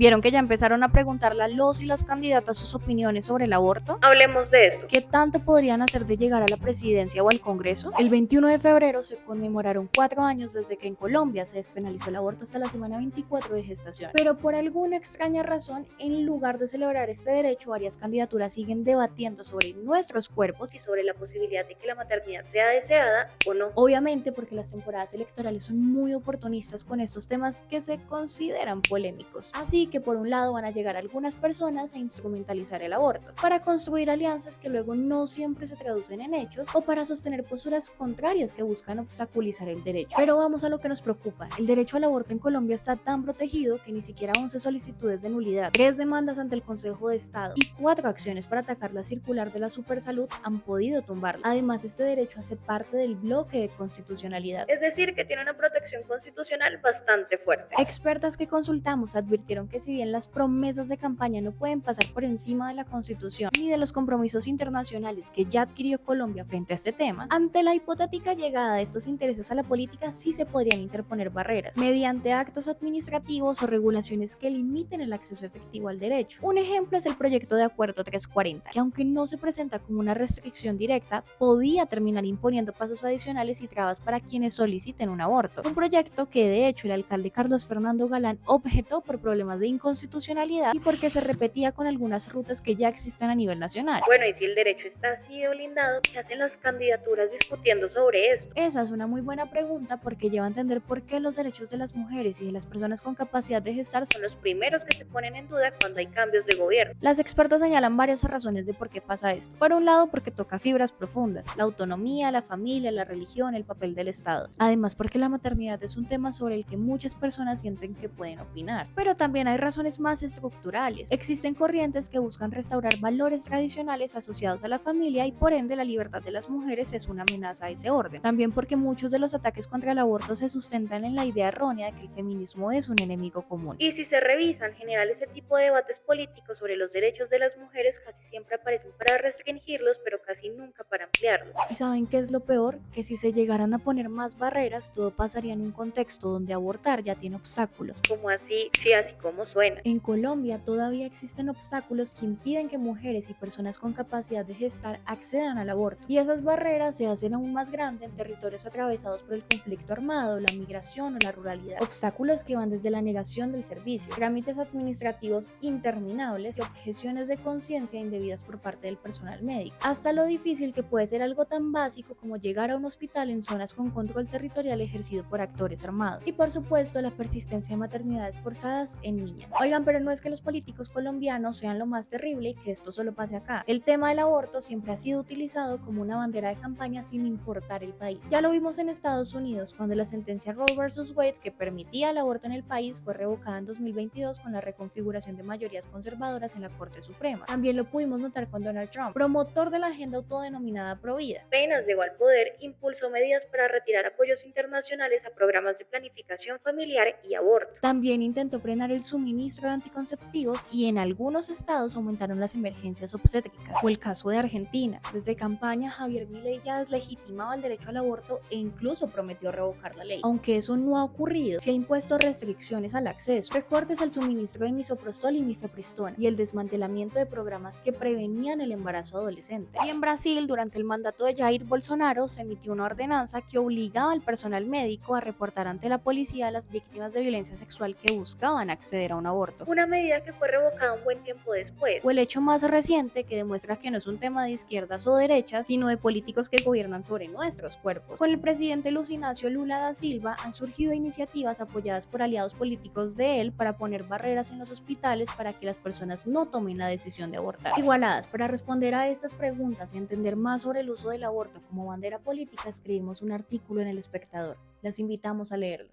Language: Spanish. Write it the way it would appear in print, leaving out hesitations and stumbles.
¿Vieron que ya empezaron a preguntarle a los y las candidatas sus opiniones sobre el aborto? Hablemos de esto. ¿Qué tanto podrían hacer de llegar a la presidencia o al Congreso? El 21 de febrero se conmemoraron 4 años desde que en Colombia se despenalizó el aborto hasta la semana 24 de gestación. Pero por alguna extraña razón, en lugar de celebrar este derecho, varias candidaturas siguen debatiendo sobre nuestros cuerpos Y sobre la posibilidad de que la maternidad sea deseada o no. obviamente porque las temporadas electorales son muy oportunistas con estos temas que se consideran polémicos. Así que por un lado van a llegar algunas personas a instrumentalizar el aborto, para construir alianzas que luego no siempre se traducen en hechos o para sostener posturas contrarias que buscan obstaculizar el derecho. Pero vamos a lo que nos preocupa. El derecho al aborto en Colombia está tan protegido que ni siquiera 11 solicitudes de nulidad, 3 demandas ante el Consejo de Estado y 4 acciones para atacar la circular de la Supersalud han podido tumbarlo. Además, este derecho hace parte del bloque de constitucionalidad. Es decir, que tiene una protección constitucional bastante fuerte. Expertas que consultamos advirtieron que si bien las promesas de campaña no pueden pasar por encima de la Constitución ni de los compromisos internacionales que ya adquirió Colombia frente a este tema, ante la hipotética llegada de estos intereses a la política sí se podrían interponer barreras, mediante actos administrativos o regulaciones que limiten el acceso efectivo al derecho. Un ejemplo es el proyecto de acuerdo 340, que aunque no se presenta como una restricción directa, podía terminar imponiendo pasos adicionales y trabas para quienes soliciten un aborto. Un proyecto que de hecho el alcalde Carlos Fernando Galán objetó por problemas de inconstitucionalidad y porque se repetía con algunas rutas que ya existen a nivel nacional. Bueno, y si el derecho está así de blindado, ¿qué hacen las candidaturas discutiendo sobre esto? Esa es una muy buena pregunta porque lleva a entender por qué los derechos de las mujeres y de las personas con capacidad de gestar Son los primeros que se ponen en duda cuando hay cambios de gobierno. Las expertas señalan varias razones de por qué pasa esto. Por un lado, porque toca fibras profundas, la autonomía, la familia, la religión, el papel del Estado. Además, porque la maternidad es un tema sobre el que muchas personas sienten que pueden opinar. Pero también hay razones más estructurales. Existen corrientes que buscan restaurar valores tradicionales asociados a la familia y por ende la libertad de las mujeres es una amenaza a ese orden. También porque muchos de los ataques contra el aborto se sustentan en la idea errónea de que el feminismo es un enemigo común. Y si se revisan en general ese tipo de debates políticos sobre los derechos de las mujeres, casi siempre aparecen para restringirlos, pero casi nunca para ampliarlos. ¿Y saben qué es lo peor? Que si se llegaran a poner más barreras, todo pasaría en un contexto donde abortar ya tiene obstáculos. Como así, sí, así como suena. En Colombia todavía existen obstáculos que impiden que mujeres y personas con capacidad de gestar accedan al aborto. Y esas barreras se hacen aún más grandes en territorios atravesados por el conflicto armado, la migración o la ruralidad. Obstáculos que van desde la negación del servicio, trámites administrativos interminables y objeciones de conciencia indebidas por parte del personal médico, hasta lo difícil que puede ser algo tan básico como llegar a un hospital en zonas con control territorial ejercido por actores armados. Y por supuesto la persistencia de maternidades forzadas en niñas. Oigan, pero no es que los políticos colombianos sean lo más terrible y que esto solo pase acá. El tema del aborto siempre ha sido utilizado como una bandera de campaña sin importar el país. Ya lo vimos en Estados Unidos cuando la sentencia Roe vs. Wade que permitía el aborto en el país fue revocada en 2022 con la reconfiguración de mayorías conservadoras en la Corte Suprema. También lo pudimos notar con Donald Trump, promotor de la agenda autodenominada Provida. Apenas llegó al poder, impulsó medidas para retirar apoyos internacionales a programas de planificación familiar y aborto. También intentó frenar el suministro de anticonceptivos y en algunos estados aumentaron las emergencias obstétricas. O el caso de Argentina. Desde campaña, Javier Milei ya deslegitimaba el derecho al aborto e incluso prometió revocar la ley. Aunque eso no ha ocurrido, se ha impuesto restricciones al acceso, recortes al suministro de misoprostol y mifepristona y el desmantelamiento de programas que prevenían el embarazo adolescente. Y en Brasil, durante el mandato de Jair Bolsonaro, se emitió una ordenanza que obligaba al personal médico a reportar ante la policía a las víctimas de violencia sexual que buscaban acceder a un aborto. Una medida que fue revocada un buen tiempo después. O el hecho más reciente que demuestra que no es un tema de izquierdas o derechas, sino de políticos que gobiernan sobre nuestros cuerpos. Con el presidente Luis Ignacio Lula da Silva han surgido iniciativas apoyadas por aliados políticos de él para poner barreras en los hospitales para que las personas no tomen la decisión de abortar. Igualadas, para responder a estas preguntas y entender más sobre el uso del aborto como bandera política, escribimos un artículo en El Espectador. Las invitamos a leerlo.